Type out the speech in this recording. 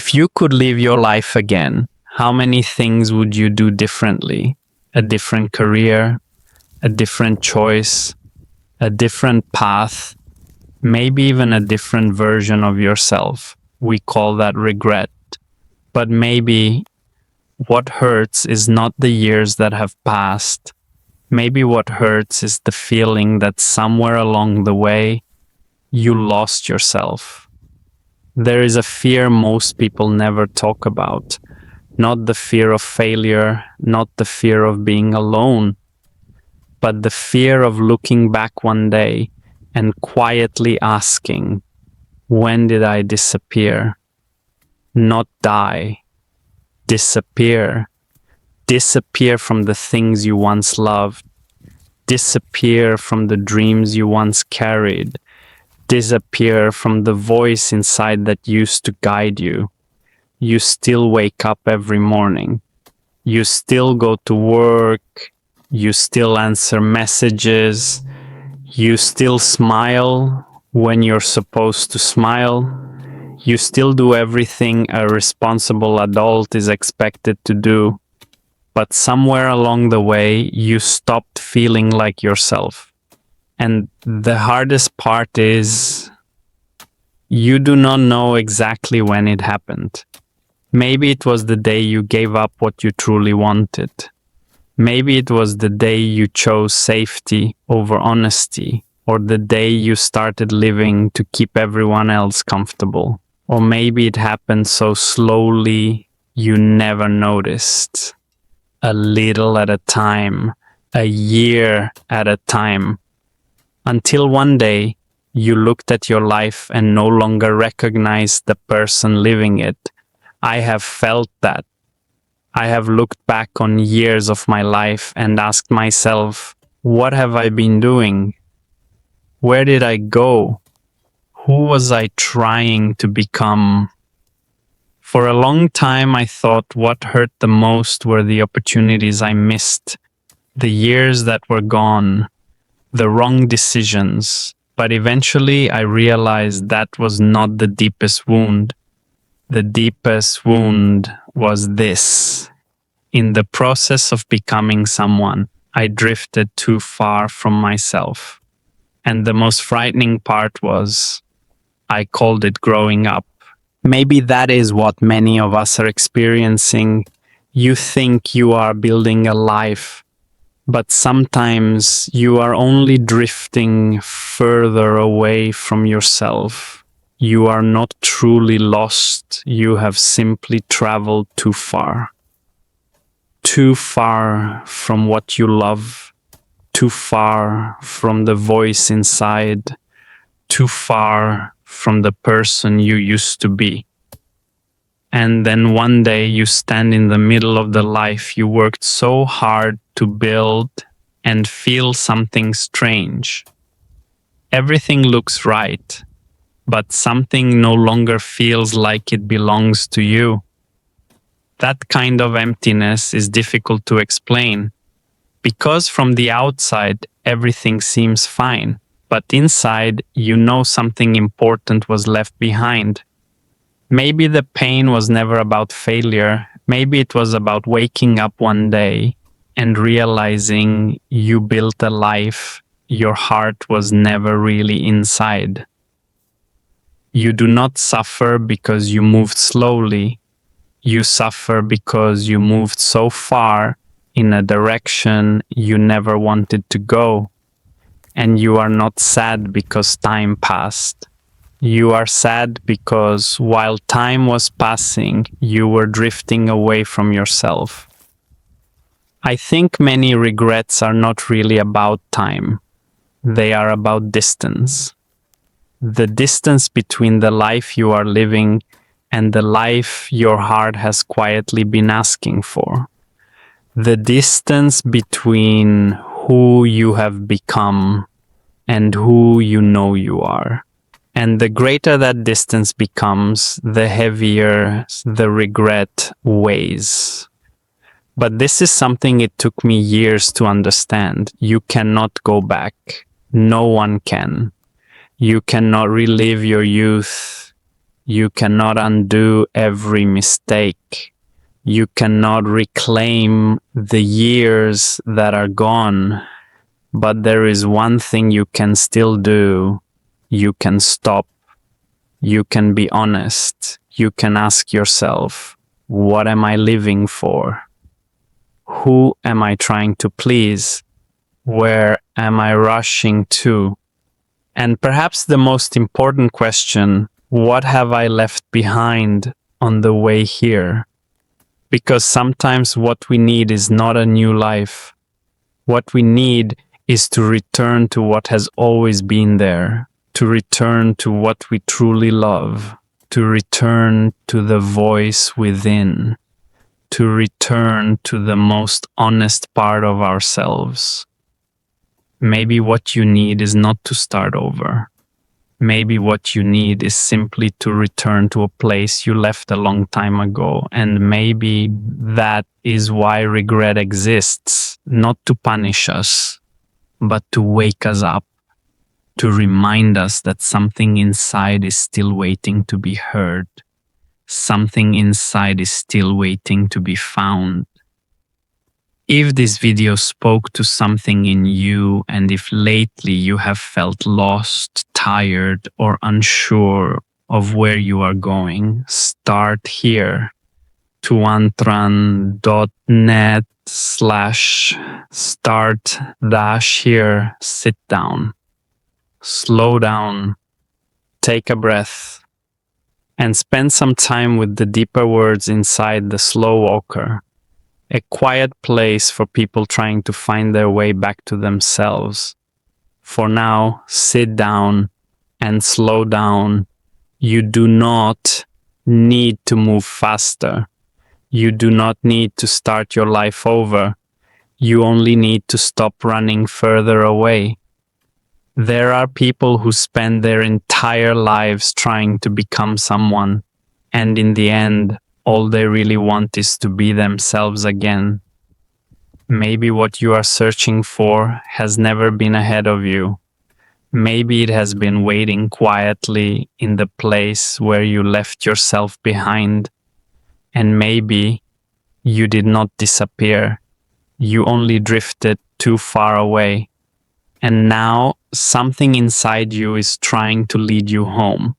If you could live your life again, how many things would you do differently? A different career, a different choice, a different path, maybe even a different version of yourself. We call that regret. But maybe what hurts is not the years that have passed. Maybe what hurts is the feeling that somewhere along the way, you lost yourself. There is a fear most people never talk about. Not the fear of failure, not the fear of being alone, but the fear of looking back one day and quietly asking, when did I disappear? Not die, disappear. Disappear from the things you once loved. Disappear from the dreams you once carried. Disappear from the voice inside that used to guide you. You still wake up every morning. You still go to work. You still answer messages. You still smile when you're supposed to smile. You still do everything a responsible adult is expected to do. But somewhere along the way, you stopped feeling like yourself. And the hardest part is you do not know exactly when it happened. Maybe it was the day you gave up what you truly wanted. Maybe it was the day you chose safety over honesty, or the day you started living to keep everyone else comfortable. Or maybe it happened so slowly you never noticed. A little at a time, a year at a time. Until one day, you looked at your life and no longer recognized the person living it. I have felt that. I have looked back on years of my life and asked myself, what have I been doing? Where did I go? Who was I trying to become? For a long time, I thought what hurt the most were the opportunities I missed, the years that were gone, the wrong decisions. But eventually I realized that was not the deepest wound. The deepest wound was this. In the process of becoming someone, I drifted too far from myself. And the most frightening part was, I called it growing up. Maybe that is what many of us are experiencing. You think you are building a life, but sometimes you are only drifting further away from yourself. You are not truly lost. You have simply traveled too far. Too far from what you love. Too far from the voice inside. Too far from the person you used to be. And then one day you stand in the middle of the life you worked so hard to build and feel something strange. Everything looks right, but something no longer feels like it belongs to you. That kind of emptiness is difficult to explain, because from the outside everything seems fine, but inside you know something important was left behind. Maybe the pain was never about failure. Maybe it was about waking up one day and realizing you built a life your heart was never really inside. You do not suffer because you moved slowly. You suffer because you moved so far in a direction you never wanted to go. And you are not sad because time passed. You are sad because while time was passing, you were drifting away from yourself. I think many regrets are not really about time. They are about distance. The distance between the life you are living and the life your heart has quietly been asking for. The distance between who you have become and who you know you are. And the greater that distance becomes, the heavier the regret weighs. But this is something it took me years to understand. You cannot go back. No one can. You cannot relive your youth. You cannot undo every mistake. You cannot reclaim the years that are gone. But there is one thing you can still do. You can stop. You can be honest. You can ask yourself, what am I living for? Who am I trying to please? Where am I rushing to? And perhaps the most important question, what have I left behind on the way here? Because sometimes what we need is not a new life. What we need is to return to what has always been there, to return to what we truly love, to return to the voice within, to return to the most honest part of ourselves. Maybe what you need is not to start over. Maybe what you need is simply to return to a place you left a long time ago. And maybe that is why regret exists, not to punish us, but to wake us up, to remind us that something inside is still waiting to be heard. Something inside is still waiting to be found. If this video spoke to something in you, and if lately you have felt lost, tired, or unsure of where you are going, start here. tuantran.net/start-here. Sit down. Slow down. Take a breath. And spend some time with the deeper words inside the slow walker. A quiet place for people trying to find their way back to themselves. For now, sit down and slow down. You do not need to move faster. You do not need to start your life over. You only need to stop running further away. There are people who spend their entire lives trying to become someone, and in the end, all they really want is to be themselves again. Maybe what you are searching for has never been ahead of you. Maybe it has been waiting quietly in the place where you left yourself behind. And maybe you did not disappear. You only drifted too far away. And now something inside you is trying to lead you home.